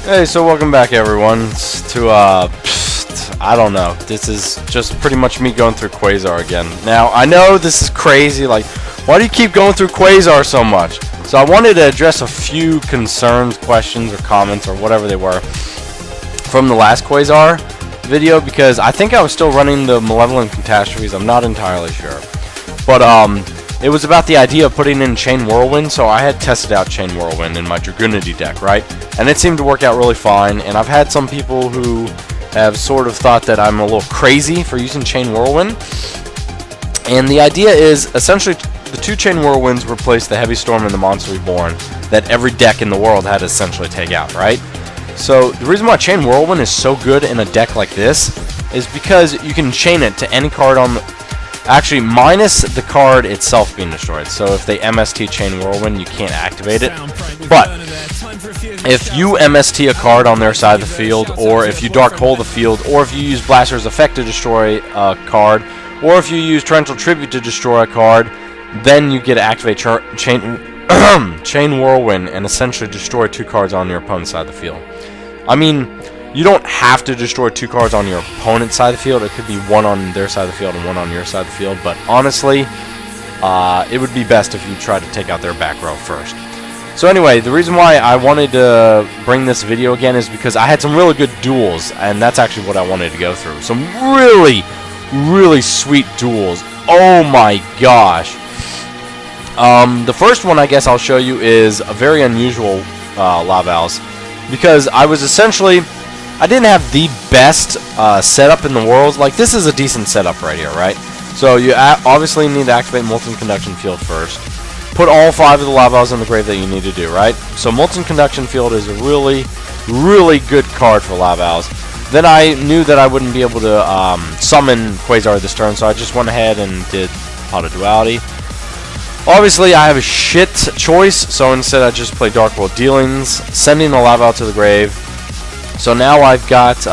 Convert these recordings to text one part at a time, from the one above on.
Hey, so welcome back everyone to, I don't know, this is just pretty much me going through Quasar again. Now, I know this is crazy, like, why do you keep going through Quasar so much? So I wanted to address a few concerns, questions, or comments, or whatever they were, from the last Quasar video, because I think I was still running the Malevolent Catastrophes, I'm not entirely sure. But, it was about the idea of putting in Chain Whirlwind, so I had tested out Chain Whirlwind in my Dragunity deck, right? And it seemed to work out really fine, and I've had some people who have sort of thought that I'm a little crazy for using Chain Whirlwind. And the idea is, essentially, the two Chain Whirlwinds replace the Heavy Storm and the Monster Reborn that every deck in the world had to essentially take out, right? So, the reason why Chain Whirlwind is so good in a deck like this is because you can chain it to any card on the... Actually, minus the card itself being destroyed. So if they MST Chain Whirlwind, you can't activate it. But if you MST a card on their side of the field, or if you Dark Hole the field, or if you use Blaster's Effect to destroy a card, or if you use Torrential Tribute to destroy a card, then you get to activate Chain Whirlwind and essentially destroy two cards on your opponent's side of the field. I mean, you don't have to destroy two cards on your opponent's side of the field. It could be one on their side of the field and one on your side of the field. But honestly, it would be best if you try to take out their back row first. So anyway, the reason why I wanted to bring this video again is because I had some really good duels. And that's actually what I wanted to go through. Some really, really sweet duels. Oh my gosh. The first one I guess I'll show you is a very unusual Laval's. Because I was essentially... I didn't have the best setup in the world. Like, this is a decent setup right here, right? So you obviously need to activate Molten Conduction Field first. Put all 5 of the Lavals in the grave that you need to do, right? So Molten Conduction Field is a really, really good card for Lavals. Then I knew that I wouldn't be able to summon Quasar this turn, so I just went ahead and did Pot of Duality. Obviously, I have a shit choice, so instead I just play Dark World Dealings, sending a Laval to the grave. So now I've got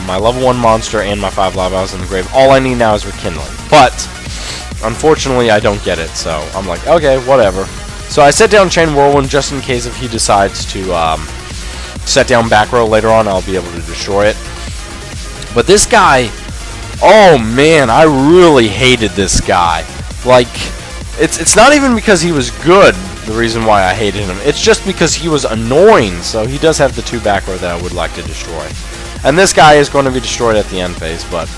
my level 1 monster and my 5 Lavals in the grave. All I need now is Rekindling. But, unfortunately, I don't get it. So I'm like, okay, whatever. So I set down Chain Whirlwind just in case if he decides to set down back row later on, I'll be able to destroy it. But this guy, oh man, I really hated this guy. Like, it's not even because he was good, the reason why I hated him. It's just because he was annoying. So he does have the 2 back row that I would like to destroy. And this guy is going to be destroyed at the end phase, but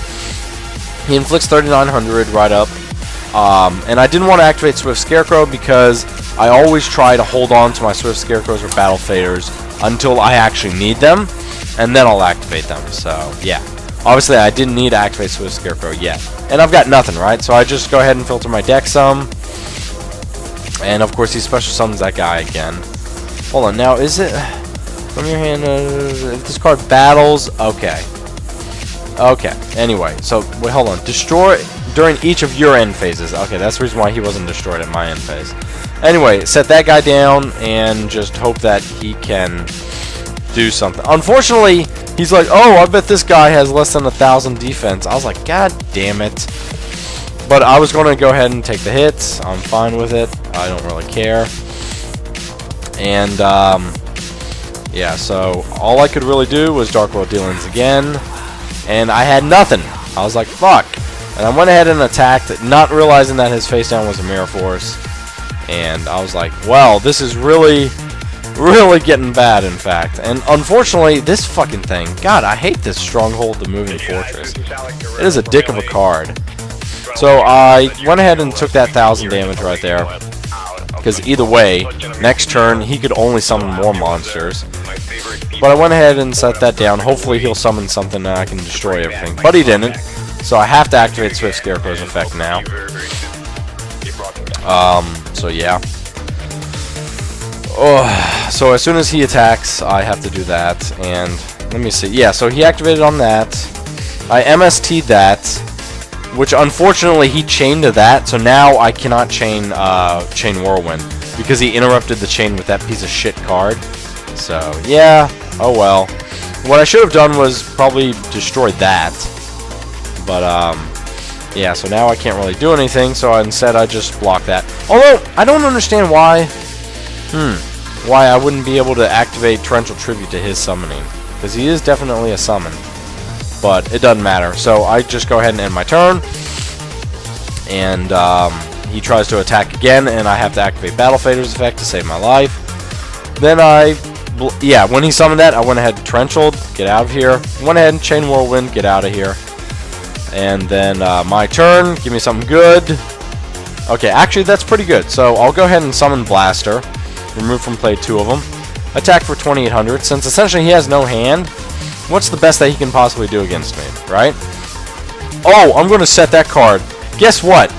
he inflicts 3,900 right up. And I didn't want to activate Swift Scarecrow because I always try to hold on to my Swift Scarecrows or Battle Faders until I actually need them, and then I'll activate them. So, yeah. Obviously, I didn't need to activate Swift Scarecrow yet. And I've got nothing, right? So I just go ahead and filter my deck some. And of course he special summons that guy again. Hold on, now is it from your hand? If this card battles, okay. Okay. Anyway, so wait, hold on. Destroy during each of your end phases. Okay, that's the reason why he wasn't destroyed at my end phase. Anyway, set that guy down and just hope that he can do something. Unfortunately, he's like, oh, I bet this guy has less than 1,000 defense. I was like, god damn it. But I was going to go ahead and take the hits. I'm fine with it. I don't really care. And, yeah, so all I could really do was Dark World Dealings again. And I had nothing. I was like, fuck. And I went ahead and attacked, not realizing that his face down was a Mirror Force. And I was like, well, this is really, really getting bad, in fact. And unfortunately, this fucking thing, God, I hate this Stronghold the Moving Fortress. It is a dick of a card. So I went ahead and took that 1,000 damage right there, because either way, next turn he could only summon more monsters. But I went ahead and set that down. Hopefully he'll summon something and I can destroy everything. But he didn't, so I have to activate Swift Scarecrow's effect now. So yeah. Oh, so as soon as he attacks, I have to do that. And let me see. Yeah, so he activated on that. I MST'd that. Which unfortunately he chained to that, so now I cannot chain Chain Whirlwind because he interrupted the chain with that piece of shit card. So yeah, oh well. What I should have done was probably destroyed that. But yeah, so now I can't really do anything, so instead I just block that. Although I don't understand why. why I wouldn't be able to activate Torrential Tribute to his summoning. Because he is definitely a summon. But it doesn't matter. So I just go ahead and end my turn. And he tries to attack again, and I have to activate Battle Fader's effect to save my life. Then when he summoned that, I went ahead and Torrential, get out of here. Went ahead and Chain Whirlwind, get out of here. And then my turn, give me something good. Okay, actually that's pretty good. So I'll go ahead and summon Blaster, remove from play 2 of them. Attack for 2800. Since essentially he has no hand, what's the best that he can possibly do against me, right? Oh, I'm going to set that card. Guess what?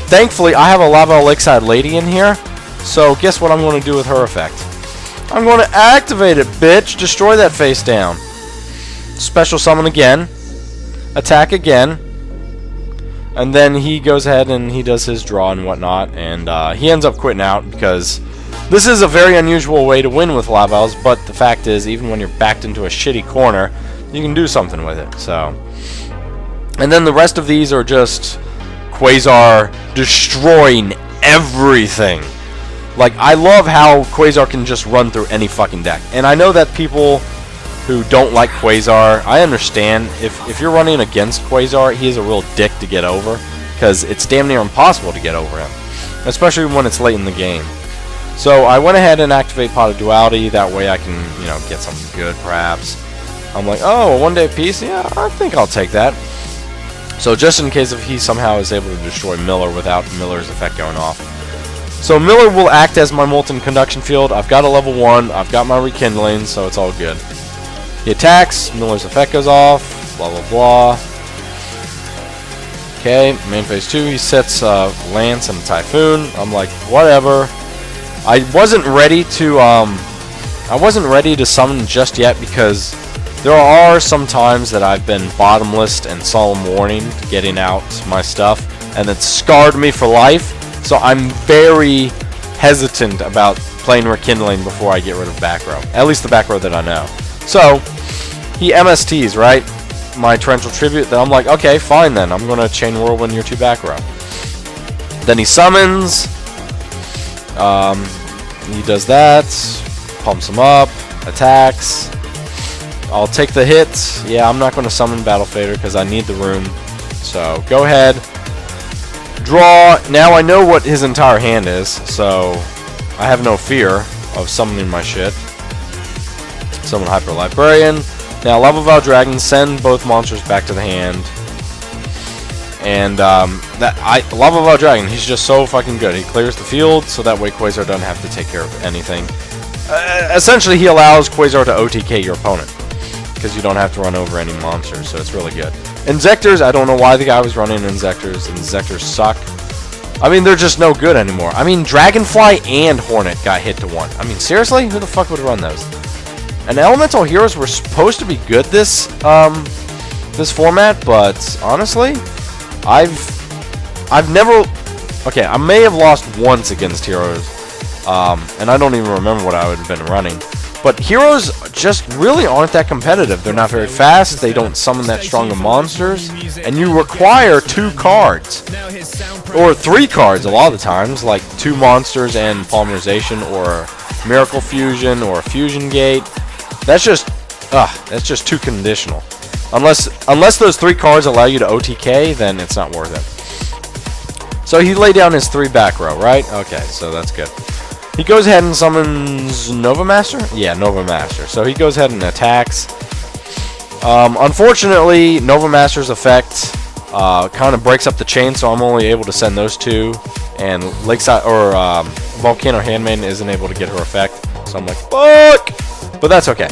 Thankfully, I have a Laval Lakeside lady in here. So guess what I'm going to do with her effect? I'm going to activate it, bitch. Destroy that face down. Special summon again. Attack again. And then he goes ahead and he does his draw and whatnot. And he ends up quitting out because this is a very unusual way to win with Lavals. But the fact is, even when you're backed into a shitty corner, you can do something with it. So, and then the rest of these are just Quasar destroying everything. Like, I love how Quasar can just run through any fucking deck. And I know that people who don't like Quasar, I understand. If you're running against Quasar, he is a real dick to get over. Because it's damn near impossible to get over him. Especially when it's late in the game. So I went ahead and activate Pot of Duality. That way I can, you know, get something good, perhaps. I'm like, oh, a one-day piece? Yeah, I think I'll take that. So just in case if he somehow is able to destroy Miller without Miller's effect going off. So Miller will act as my Molten Conduction field. I've got a level 1. I've got my Rekindling, so it's all good. He attacks. Miller's effect goes off. Blah, blah, blah. Okay, main phase 2. He sets Lance and Typhoon. I'm like, whatever. I wasn't ready to summon just yet because there are some times that I've been bottomless and solemn warning to getting out my stuff, and it scarred me for life. So I'm very hesitant about playing Rekindling before I get rid of back row. At least the back row that I know. So he MSTs, right? My Torrential Tribute. Then I'm like, okay, fine then. I'm gonna Chain Whirlwind your 2 back row. Then he summons. He does that. Pumps him up. Attacks. I'll take the hit. Yeah, I'm not going to summon Battle Fader because I need the room. So, go ahead. Draw. Now I know what his entire hand is, so I have no fear of summoning my shit. Summon Hyper Librarian. Now, Lavalval Dragon, send both monsters back to the hand. And, Lavalval Dragon, he's just so fucking good. He clears the field, so that way Quasar doesn't have to take care of anything. Essentially, he allows Quasar to OTK your opponent. Because you don't have to run over any monsters, so it's really good. Inzectors, I don't know why the guy was running Inzectors. Inzectors suck. I mean, they're just no good anymore. I mean, Dragonfly and Hornet got hit to 1. I mean, seriously? Who the fuck would run those? And Elemental Heroes were supposed to be good this format, but honestly, I've never... Okay, I may have lost once against Heroes, and I don't even remember what I would have been running. But Heroes just really aren't that competitive. They're not very fast, they don't summon that strong of monsters, and you require 2 cards. Or 3 cards a lot of the times, like 2 monsters and Polymerization, or Miracle Fusion, or Fusion Gate. That's just too conditional. Unless those 3 cards allow you to OTK, then it's not worth it. So he laid down his 3 back row, right? Okay, so that's good. He goes ahead and summons Nova Master? Yeah, Nova Master. So he goes ahead and attacks. Unfortunately, Nova Master's effect kind of breaks up the chain, so I'm only able to send those 2. And Lakeside or Volcano Handmaiden isn't able to get her effect. So I'm like, fuck! But that's okay.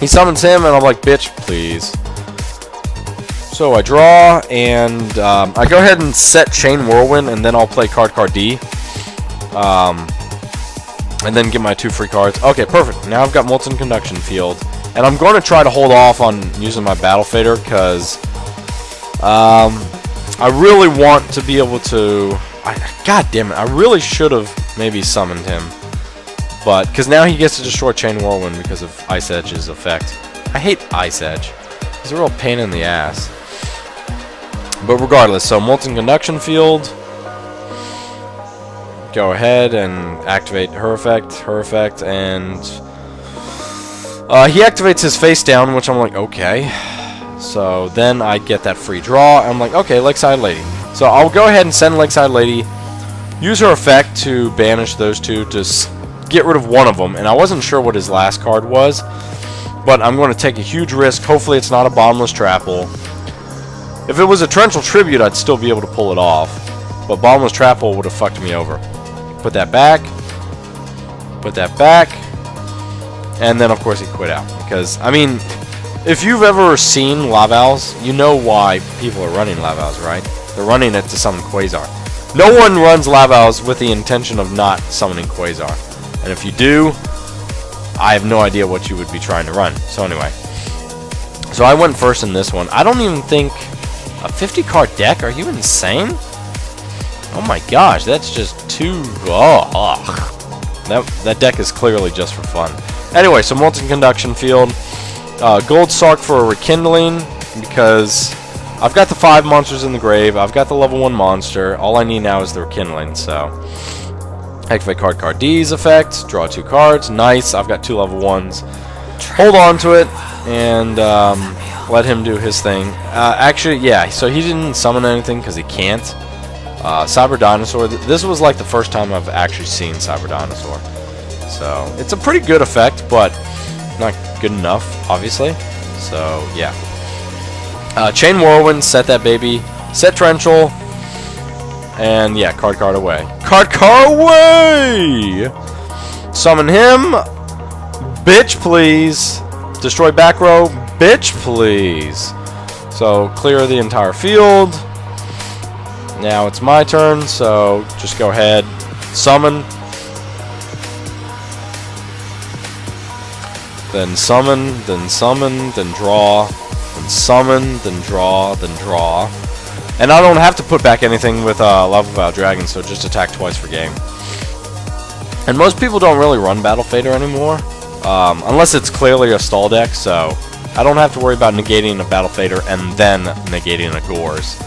He summons him, and I'm like, bitch, please. So I draw, and I go ahead and set Chain Whirlwind, and then I'll play Cardcar D. And then get my 2 free cards. Okay, perfect. Now I've got Molten Conduction field. And I'm going to try to hold off on using my Battle Fader, because I really want to be able to... God damn it, I really should have maybe summoned him. But, because now he gets to destroy Chain Whirlwind because of Ice Edge's effect. I hate Ice Edge. He's a real pain in the ass. But regardless, so Molten Conduction field. go ahead and activate her effect, and he activates his face down, which I'm like, okay. So then I get that free draw. I'm like, okay, Lakeside Lady. So I'll go ahead and send Lakeside Lady, use her effect to banish those two, to get rid of one of them. And I wasn't sure what his last card was, but I'm going to take a huge risk. Hopefully it's not a Bottomless Trapple. If it was a Torrential Tribute, I'd still be able to pull it off. But Bottomless Trapple would have fucked me over. Put that back. Put that back. And then, of course, he quit out. Because, I mean, if you've ever seen Lavals, you know why people are running Lavals, right? They're running it to summon Quasar. No one runs Lavals with the intention of not summoning Quasar. And if you do, I have no idea what you would be trying to run. So anyway. So I went first in this one. I don't even think... A 50-card deck? Are you insane? Oh my gosh, that's just too... That deck is clearly just for fun. Anyway, so Molten Conduction field. Gold Sarc for a Rekindling, because I've got the 5 monsters in the grave. I've got the level 1 monster. All I need now is the Rekindling, so... Activate Cardcar D's effect. Draw 2 cards. Nice. I've got 2 level 1s. Hold on to it, and let him do his thing. Actually, yeah, so he didn't summon anything because he can't. Cyber Dinosaur. This was like the first time I've actually seen Cyber Dinosaur. So, it's a pretty good effect, but not good enough, obviously. So, yeah. Chain Whirlwind, set that baby. Set Torrential. And, yeah, Card away. Card away! Summon him. Bitch, please. Destroy back row. Bitch, please. So, clear the entire field. Now it's my turn, so just go ahead. Summon. Then summon, then draw, then summon, then draw, then draw. And I don't have to put back anything with Lavalval Dragon, so just attack twice for game. And most people don't really run Battle Fader anymore, unless it's clearly a stall deck, so I don't have to worry about negating a Battle Fader and then negating a Gores.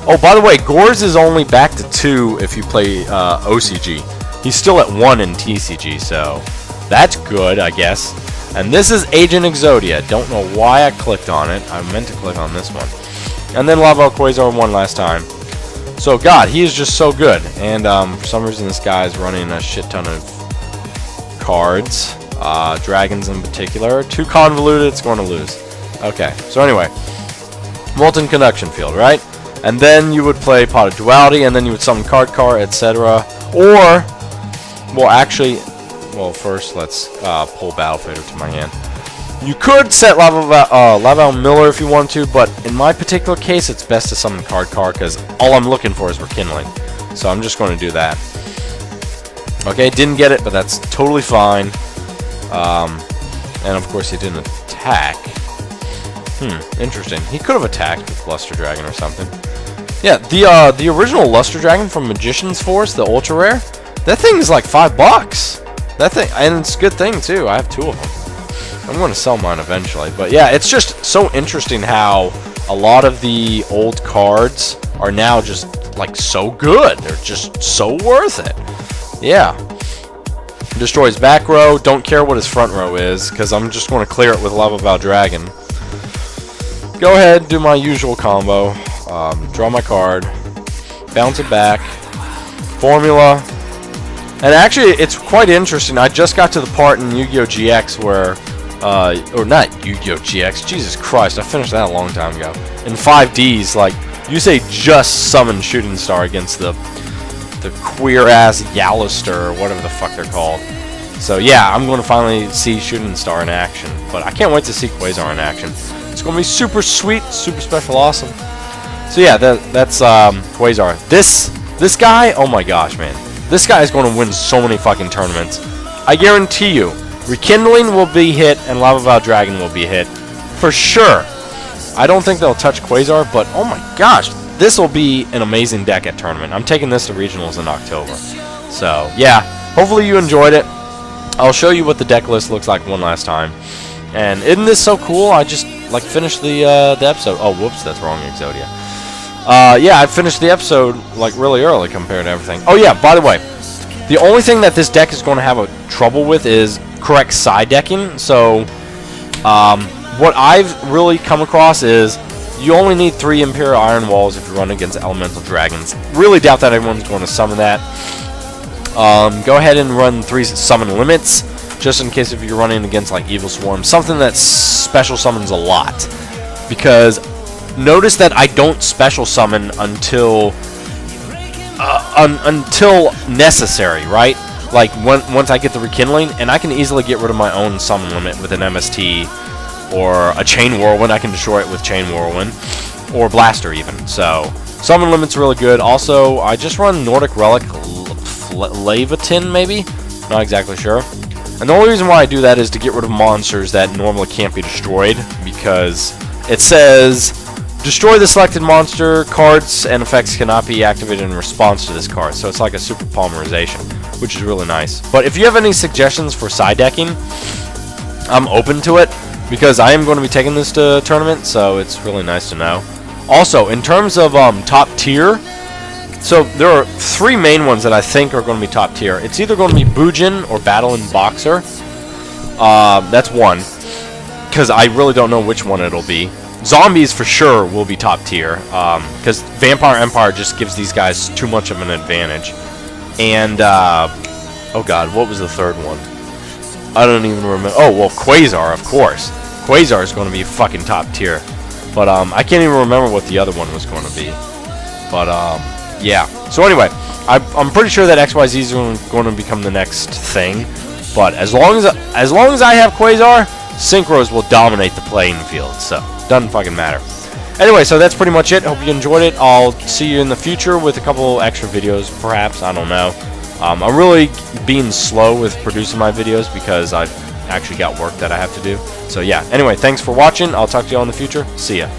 Oh, by the way, Gores is only back to 2 if you play OCG. He's still at 1 in TCG, so that's good, I guess. And this is Agent Exodia. Don't know why I clicked on it. I meant to click on this one. And then Laval Quasar won last time. So, God, he is just so good. And for some reason, this guy is running a shit ton of cards. Dragons in particular. Too convoluted, it's going to lose. Okay, so anyway. Molten Conduction field, right? And then you would play Pot of Duality, and then you would summon Cardcar, etc. Or, well, actually... Well, first, let's pull Battle Fader to my hand. You could set Laval Miller if you want to, but in my particular case, it's best to summon Cardcar, because all I'm looking for is Rekindling. So I'm just going to do that. Okay, didn't get it, but that's totally fine. And of course, he didn't attack. Interesting. He could have attacked with Luster Dragon or something. Yeah, the original Luster Dragon from Magician's Force, the ultra rare, that thing is like $5. That thing, and it's a good thing too. I have 2 of them. I'm going to sell mine eventually. But yeah, it's just so interesting how a lot of the old cards are now just like so good. They're just so worth it. Yeah. Destroys back row. Don't care what his front row is, because I'm just going to clear it with Lavalval Dragon. Go ahead, do my usual combo. Draw my card. Bounce it back. Formula. And actually, it's quite interesting. I just got to the part in Yu-Gi-Oh! GX where, or not Yu-Gi-Oh! GX, Jesus Christ, I finished that a long time ago. In 5Ds, like, you say just summon Shooting Star against the queer-ass Yalister, or whatever the fuck they're called. So yeah, I'm going to finally see Shooting Star in action. But I can't wait to see Quasar in action. It's going to be super sweet, super special, awesome. So yeah, that's Quasar. This guy, oh my gosh, man. This guy is going to win so many fucking tournaments. I guarantee you, Rekindling will be hit and Lavalval Dragon will be hit. For sure. I don't think they'll touch Quasar, but oh my gosh, this will be an amazing deck at tournament. I'm taking this to regionals in October. So, yeah, hopefully you enjoyed it. I'll show you what the deck list looks like one last time. And isn't this so cool? I just, like, finished the episode. Oh, whoops, that's wrong, Exodia. Yeah, I finished the episode, like, really early compared to everything. Oh, yeah, by the way, The only thing that this deck is going to have a trouble with is correct side decking. So, what I've really come across is you only need 3 Imperial Iron Walls if you run against Elemental Dragons. Really doubt that everyone's going to summon that. Go ahead and run 3 summon limits, just in case if you're running against like Evil Swarm, something that special summons a lot. Because notice that I don't special summon until necessary, right? Like once I get the Rekindling, and I can easily get rid of my own summon limit with an MST or a Chain Whirlwind. I can destroy it with Chain Whirlwind or Blaster even. So summon limit's really good. Also, I just run Nordic Relic Leviathan, maybe? Not exactly sure. And the only reason why I do that is to get rid of monsters that normally can't be destroyed, because it says destroy the selected monster, cards and effects cannot be activated in response to this card. So it's like a super polymerization, which is really nice. But if you have any suggestions for side decking, I'm open to it, because I am going to be taking this to tournament, so it's really nice to know. Also, in terms of top tier, so there are 3 main ones that I think are going to be top tier. It's either going to be Bujin or Battle and Boxer. That's one, because I really don't know which one it'll be. Zombies for sure will be top tier, because Vampire Empire just gives these guys too much of an advantage. And, oh god, what was the third one? I don't even remember. Oh, well, Quasar, of course. Quasar is going to be fucking top tier. But, I can't even remember what the other one was going to be. But, yeah. So anyway, I'm pretty sure that XYZ is going to become the next thing. But as long as I have Quasar, Synchros will dominate the playing field. So doesn't fucking matter. Anyway, so that's pretty much it. Hope you enjoyed it. I'll see you in the future with a couple extra videos, perhaps. I don't know. I'm really being slow with producing my videos because I've actually got work that I have to do. So yeah. Anyway, thanks for watching. I'll talk to you all in the future. See ya.